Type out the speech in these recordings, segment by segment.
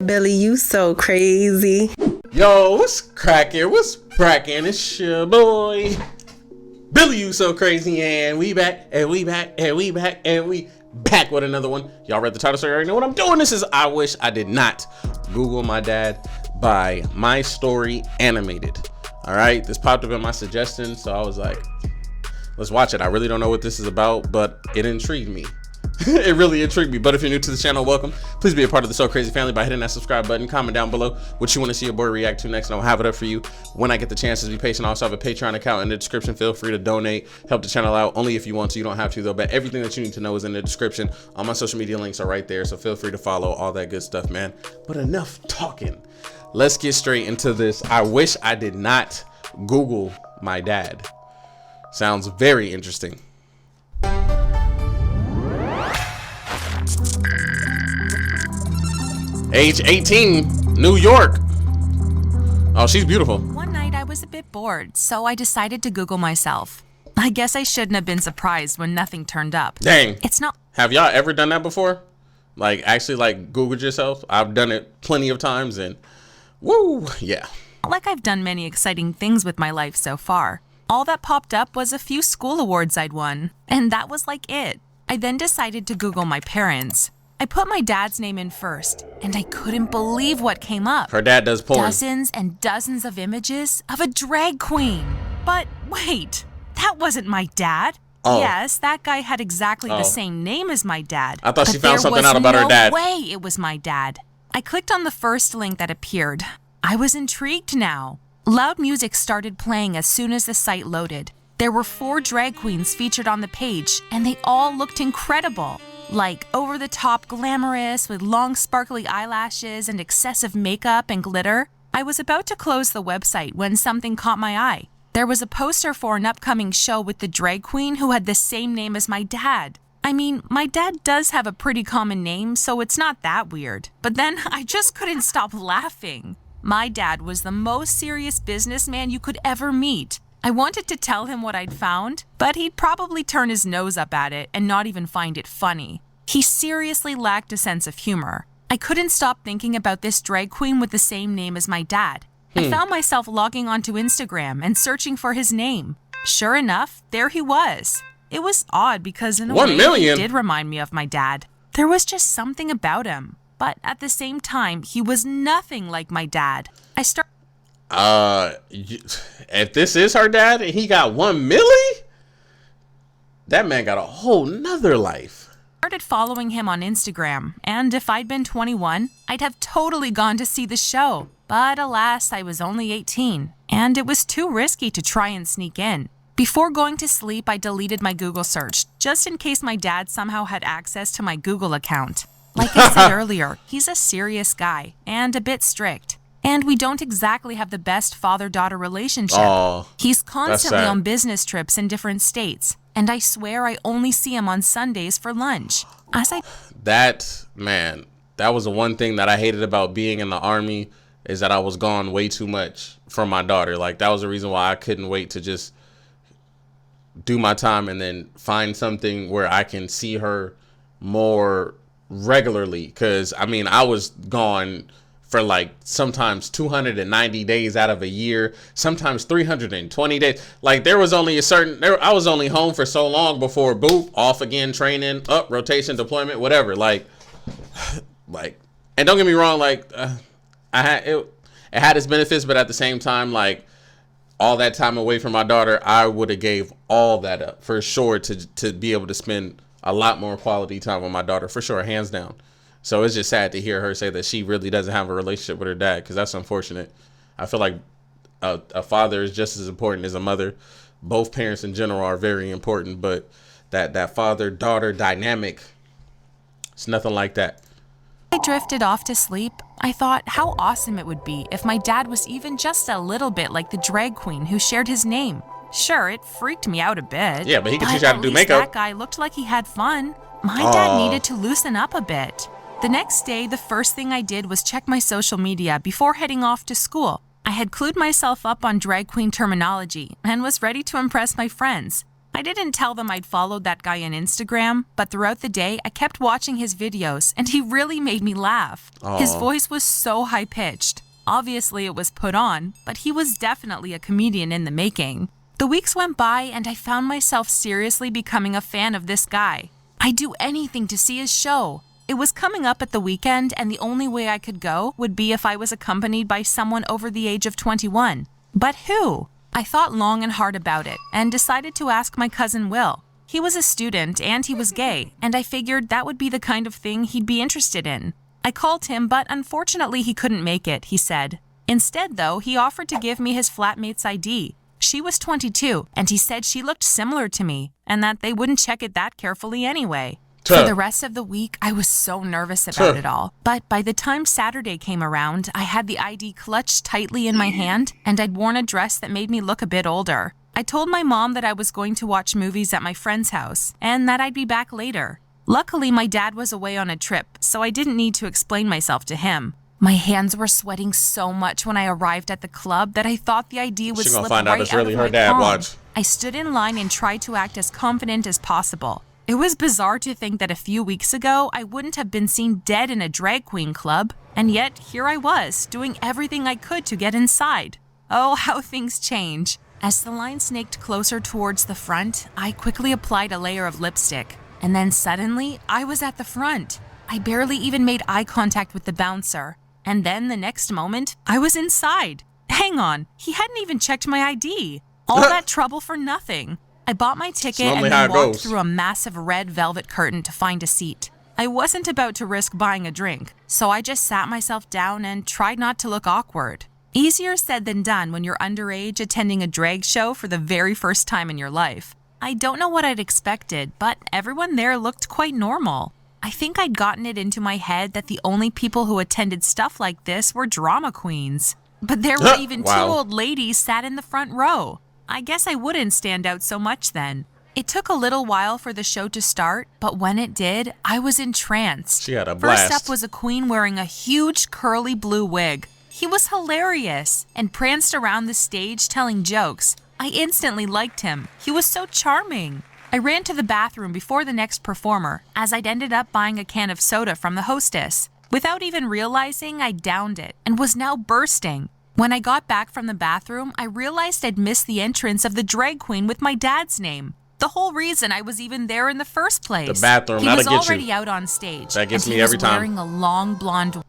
Billy, you so crazy. Yo, what's cracking? What's cracking? It's your boy, Billy, you so crazy, and we back, and we back, and we back, and we back with another one. Y'all read the title, so you already know what I'm doing. This is I Wish I Did Not Google My Dad by My Story Animated. All right, this popped up in my suggestions, so I was like, let's watch it. I really don't know what this is about, but it intrigued me. It really intrigued me. But if you're new to the channel, welcome. Please be a part of the So Crazy family by hitting that subscribe button. Comment down below what you want to see your boy react to next, and I'll have it up for you when I get the chance. To be patient. I also have a Patreon account in the description. Feel free to donate, help the channel out. Only if you want to. You don't have to though. But everything that you need to know is in the description. All my social media links are right there, so feel free to follow all that good stuff, man. But enough talking. Let's get straight into this. I wish I did not Google my dad. Sounds very interesting. Age 18, New York. Oh, she's beautiful. One night I was a bit bored, so I decided to Google myself. I guess I shouldn't have been surprised when nothing turned up. Dang. It's not. Have y'all ever done that before? Like actually like Googled yourself? I've done it plenty of times and woo, yeah. Like I've done many exciting things with my life so far. All that popped up was a few school awards I'd won, and that was like it. I then decided to Google my parents. I put my dad's name in first, and I couldn't believe what came up. Her dad does porn. Dozens and dozens of images of a drag queen. But wait, that wasn't my dad. Oh. Yes, that guy had exactly the same name as my dad. I thought she found something out about her dad. There was no way it was my dad. I clicked on the first link that appeared. I was intrigued now. Loud music started playing as soon as the site loaded. There were 4 drag queens featured on the page, and they all looked incredible. Like over-the-top glamorous with long sparkly eyelashes and excessive makeup and glitter. I was about to close the website when something caught my eye. There was a poster for an upcoming show with the drag queen who had the same name as my dad. I mean, my dad does have a pretty common name, so it's not that weird. But then I just couldn't stop laughing. My dad was the most serious businessman you could ever meet. I wanted to tell him what I'd found, but he'd probably turn his nose up at it and not even find it funny. He seriously lacked a sense of humor. I couldn't stop thinking about this drag queen with the same name as my dad. I found myself logging onto Instagram and searching for his name. Sure enough, there he was. It was odd because in a way he did remind me of my dad. There was just something about him, but at the same time, he was nothing like my dad. If this is her dad and he got 1 milli, that man got a whole nother life. Started following him on Instagram, and if I'd been 21, I'd have totally gone to see the show. But alas, I was only 18, and it was too risky to try and sneak in. Before going to sleep, I deleted my Google search, just in case my dad somehow had access to my Google account. Like I said earlier, he's a serious guy, and a bit strict. And we don't exactly have the best father-daughter relationship. He's constantly on business trips in different states. And I swear I only see him on Sundays for lunch. That was the one thing that I hated about being in the army, is that I was gone way too much from my daughter. Like, that was the reason why I couldn't wait to just do my time and then find something where I can see her more regularly. Because, I mean, I was gone for like sometimes 290 days out of a year, sometimes 320 days. Like there was only I was only home for so long before boop, off again, training, up, rotation, deployment, whatever. Like, and don't get me wrong, like it had its benefits, but at the same time, like all that time away from my daughter, I would have gave all that up for sure to be able to spend a lot more quality time with my daughter, for sure, hands down. So it's just sad to hear her say that she really doesn't have a relationship with her dad, because that's unfortunate. I feel like a father is just as important as a mother. Both parents in general are very important, but that father-daughter dynamic, it's nothing like that. I drifted off to sleep. I thought how awesome it would be if my dad was even just a little bit like the drag queen who shared his name. Sure, it freaked me out a bit. Yeah, but he could teach you how to do makeup. That guy looked like he had fun. My dad needed to loosen up a bit. The next day, the first thing I did was check my social media before heading off to school. I had clued myself up on drag queen terminology and was ready to impress my friends. I didn't tell them I'd followed that guy on Instagram, but throughout the day, I kept watching his videos, and he really made me laugh. Aw. His voice was so high-pitched. Obviously, it was put on, but he was definitely a comedian in the making. The weeks went by, and I found myself seriously becoming a fan of this guy. I'd do anything to see his show. It was coming up at the weekend, and the only way I could go would be if I was accompanied by someone over the age of 21. But who? I thought long and hard about it, and decided to ask my cousin Will. He was a student, and he was gay, and I figured that would be the kind of thing he'd be interested in. I called him, but unfortunately he couldn't make it, he said. Instead, though, he offered to give me his flatmate's ID. She was 22, and he said she looked similar to me, and that they wouldn't check it that carefully anyway. For the rest of the week, I was so nervous about it all. But by the time Saturday came around, I had the ID clutched tightly in my hand, and I'd worn a dress that made me look a bit older. I told my mom that I was going to watch movies at my friend's house, and that I'd be back later. Luckily, my dad was away on a trip, so I didn't need to explain myself to him. My hands were sweating so much when I arrived at the club that I thought the ID would slip right out of my palm. I stood in line and tried to act as confident as possible. It was bizarre to think that a few weeks ago, I wouldn't have been seen dead in a drag queen club, and yet here I was, doing everything I could to get inside. Oh, how things change. As the line snaked closer towards the front, I quickly applied a layer of lipstick, and then suddenly, I was at the front. I barely even made eye contact with the bouncer, and then the next moment, I was inside. Hang on, he hadn't even checked my ID. All that trouble for nothing. I bought my ticket and then walked through a massive red velvet curtain to find a seat. I wasn't about to risk buying a drink, so I just sat myself down and tried not to look awkward. Easier said than done when you're underage attending a drag show for the very first time in your life. I don't know what I'd expected, but everyone there looked quite normal. I think I'd gotten it into my head that the only people who attended stuff like this were drama queens. But there were even two old ladies sat in the front row. I guess I wouldn't stand out so much then. It took a little while for the show to start, but when it did, I was entranced. She had a blast. First up was a queen wearing a huge curly blue wig. He was hilarious and pranced around the stage telling jokes. I instantly liked him. He was so charming. I ran to the bathroom before the next performer, as I'd ended up buying a can of soda from the hostess. Without even realizing, I downed it and was now bursting. When I got back from the bathroom, I realized I'd missed the entrance of the drag queen with my dad's name. The whole reason I was even there in the first place. The bathroom, he that'll was get already you. out on stage. That gets and me every time. He was wearing a long blonde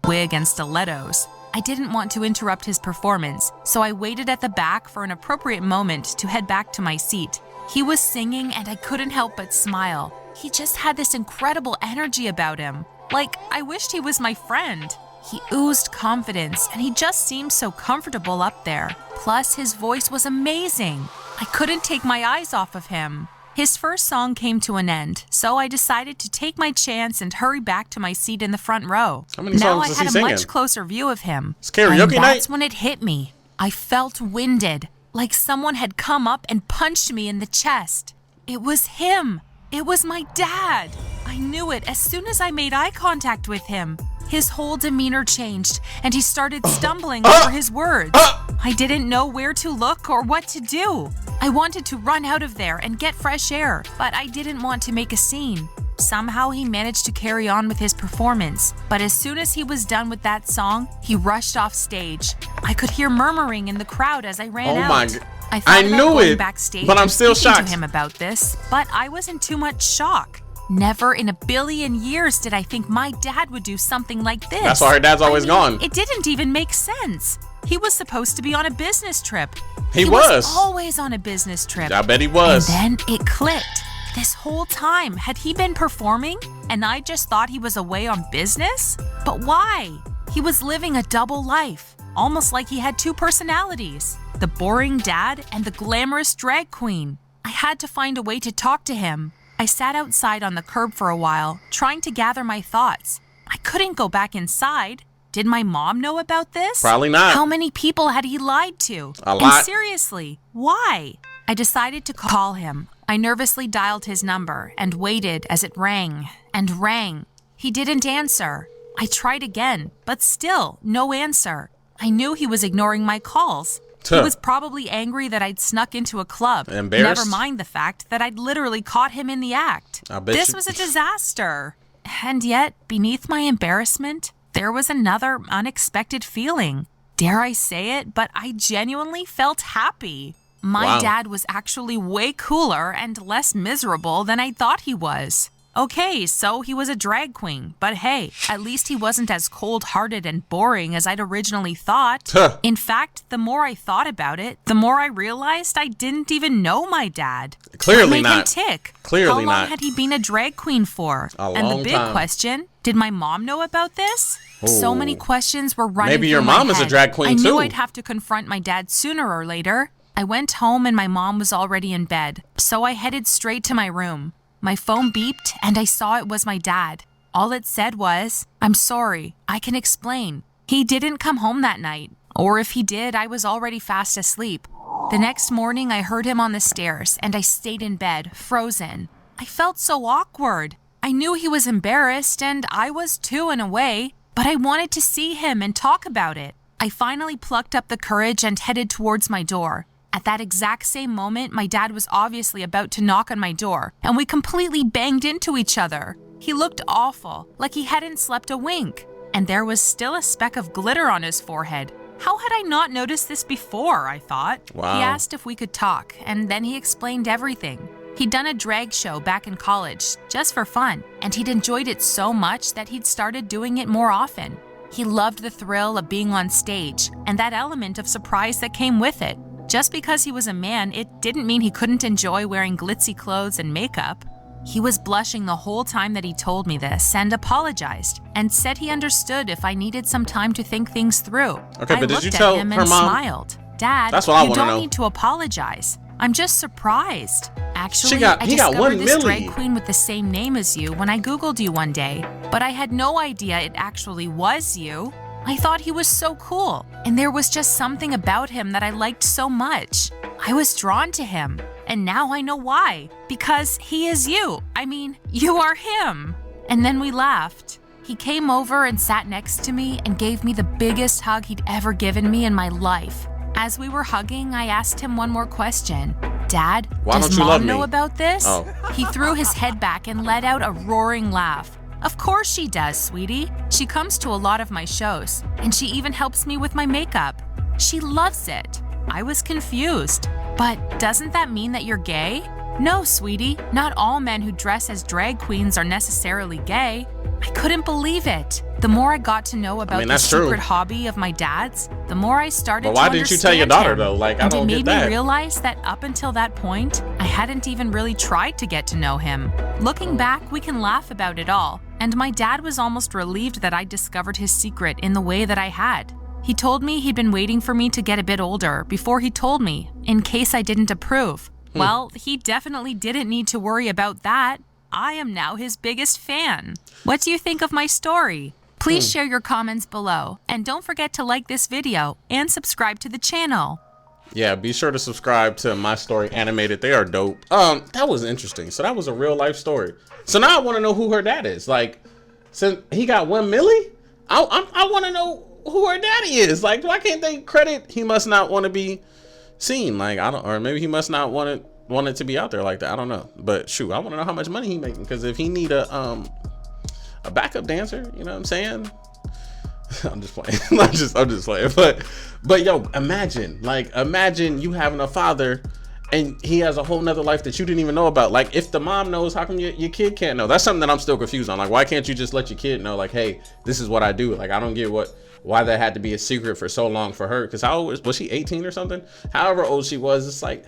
wig and stilettos. I didn't want to interrupt his performance, so I waited at the back for an appropriate moment to head back to my seat. He was singing and I couldn't help but smile. He just had this incredible energy about him. Like, I wished he was my friend. He oozed confidence, and he just seemed so comfortable up there. Plus, his voice was amazing. I couldn't take my eyes off of him. His first song came to an end, so I decided to take my chance and hurry back to my seat in the front row. How many now songs I is had he a singing? much closer view of him. It's karaoke and that's night? when it hit me. I felt winded, like someone had come up and punched me in the chest. It was him. It was my dad. I knew it as soon as I made eye contact with him. His whole demeanor changed, and he started stumbling over his words. I didn't know where to look or what to do. I wanted to run out of there and get fresh air, but I didn't want to make a scene. Somehow he managed to carry on with his performance, but as soon as he was done with that song, he rushed off stage. I could hear murmuring in the crowd as I ran out. My God. I thought I about knew going it, backstage but I'm and still speaking shocked. to him about this, but I was in too much shock. Never in a billion years did I think my dad would do something like this. That's why her dad's always gone. It didn't even make sense. He was supposed to be on a business trip. He was always on a business trip. I bet he was. And then it clicked. This whole time, had he been performing? And I just thought he was away on business? But why? He was living a double life, almost like he had two personalities. The boring dad and the glamorous drag queen. I had to find a way to talk to him. I sat outside on the curb for a while, trying to gather my thoughts. I couldn't go back inside. Did my mom know about this? Probably not. How many people had he lied to? A lot. And seriously, why? I decided to call him. I nervously dialed his number and waited as it rang and rang. He didn't answer. I tried again, but still no answer. I knew he was ignoring my calls. He was probably angry that I'd snuck into a club. Embarrassed? Never mind the fact that I'd literally caught him in the act. This was a disaster. And yet, beneath my embarrassment, there was another unexpected feeling. Dare I say it, but I genuinely felt happy. My dad was actually way cooler and less miserable than I thought he was. Okay, so he was a drag queen, but hey, at least he wasn't as cold-hearted and boring as I'd originally thought. In fact, the more I thought about it, the more I realized I didn't even know my dad. Clearly what made not. him tick? Clearly How long not. had he been a drag queen for? And the big question, did my mom know about this? So many questions were running Maybe through your my mom is a head. drag queen I knew too. I'd have to confront my dad sooner or later. I went home and my mom was already in bed, so I headed straight to my room. My phone beeped and I saw it was my dad. All it said was, "I'm sorry, I can explain. He didn't come home that night, or if he did, I was already fast asleep." The next morning, I heard him on the stairs and I stayed in bed, frozen. I felt so awkward. I knew he was embarrassed and I was too in a way, but I wanted to see him and talk about it. I finally plucked up the courage and headed towards my door. At that exact same moment, my dad was obviously about to knock on my door, and we completely banged into each other. He looked awful, like he hadn't slept a wink, and there was still a speck of glitter on his forehead. How had I not noticed this before, I thought? Wow. He asked if we could talk, and then he explained everything. He'd done a drag show back in college, just for fun, and he'd enjoyed it so much that he'd started doing it more often. He loved the thrill of being on stage, and that element of surprise that came with it. Just because he was a man, it didn't mean he couldn't enjoy wearing glitzy clothes and makeup. He was blushing the whole time that he told me this and apologized and said he understood if I needed some time to think things through. Okay, but I did you looked tell at him her and mom? smiled. Dad, That's what I you wanna don't know. need to apologize. I'm just surprised. Actually, He got I discovered 1 this milli. drag queen with the same name as you when I Googled you one day, but I had no idea it actually was you. I thought he was so cool, and there was just something about him that I liked so much. I was drawn to him, and now I know why. Because he is you. I mean, you are him. And then we laughed. He came over and sat next to me and gave me the biggest hug he'd ever given me in my life. As we were hugging, I asked him one more question. Dad, Why does don't you Mom love know me? about this? Oh. He threw his head back and let out a roaring laugh. Of course she does, sweetie. She comes to a lot of my shows, and she even helps me with my makeup. She loves it. I was confused. But doesn't that mean that you're gay? No, sweetie. Not all men who dress as drag queens are necessarily gay. I couldn't believe it. The more I got to know about the that's true. secret hobby of my dad's, the more I started But why to didn't you tell your understand daughter, him. though? Like, I And don't it get made that. me realize that up until that point, I hadn't even really tried to get to know him. Looking back, we can laugh about it all, and my dad was almost relieved that I discovered his secret in the way that I had. He told me he'd been waiting for me to get a bit older before he told me, in case I didn't approve. Well, he definitely didn't need to worry about that. I am now his biggest fan. What do you think of my story? Please share your comments below, and don't forget to like this video and subscribe to the channel. Yeah, be sure to subscribe to My Story Animated. They are dope. That was interesting. So that was a real life story. So now I want to know who her dad is. Like, since he got 1 milli, I want to know who her daddy is. Like, why can't they credit? He must not want to be seen. Like, I don't, or maybe he must not want it to be out there like that. I don't know. But shoot, I want to know how much money he making, because if he need a backup dancer, you know what I'm saying? I'm just playing. I'm just playing. But yo, imagine you having a father and he has a whole nother life that you didn't even know about. Like, if the mom knows, how come your kid can't know? That's something that I'm still confused on. Like, why can't you just let your kid know, like, hey, this is what I do? Like, I don't get why that had to be a secret for so long for her. Because how old was she, 18 or something? However old she was, it's like,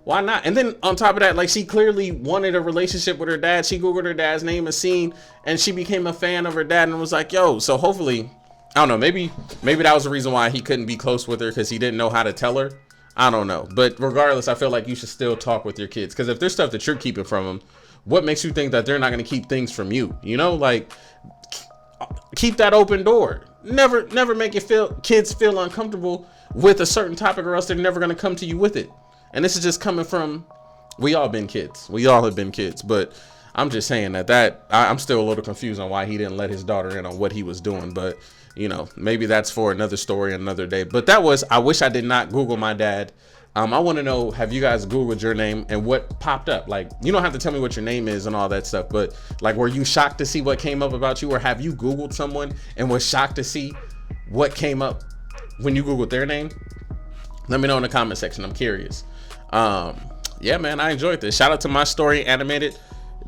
why not? And then on top of that, like, she clearly wanted a relationship with her dad. She Googled her dad's name and seen, and she became a fan of her dad and was like, yo, so hopefully, I don't know, maybe that was the reason why he couldn't be close with her, because he didn't know how to tell her. I don't know. But regardless, I feel like you should still talk with your kids, because if there's stuff that you're keeping from them, what makes you think that they're not going to keep things from you? You know, like, keep that open door. Never make kids feel uncomfortable with a certain topic, or else they're never going to come to you with it. And this is just coming from, we all been kids. We all have been kids. But I'm just saying that I'm still a little confused on why he didn't let his daughter in on what he was doing. But you know, maybe that's for another story, another day. But that was, I wish I did not Google my dad. I want to know, have you guys Googled your name and what popped up? Like, you don't have to tell me what your name is and all that stuff, but like, were you shocked to see what came up about you? Or have you Googled someone and was shocked to see what came up when you Googled their name? Let me know in the comment section. I'm curious. Yeah, man, I enjoyed this. Shout out to My Story Animated.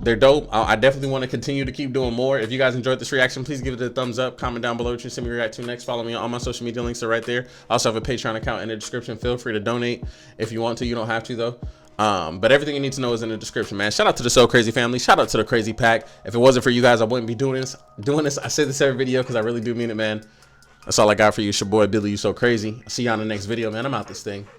They're dope. I definitely want to continue to keep doing more. If you guys enjoyed this reaction, please give it a thumbs up. Comment down below what you see me react to next. Follow me on all my social media links are right there. I also have a Patreon account in the description. Feel free to donate if you want to. You don't have to though. But everything you need to know is in the description, man. Shout out to the So Crazy family. Shout out to the Crazy Pack. If it wasn't for you guys, I wouldn't be doing this. I say this every video because I really do mean it, man. That's all I got for you. It's your boy Billy You So Crazy. I'll see you on the next video, man. I'm out this thing.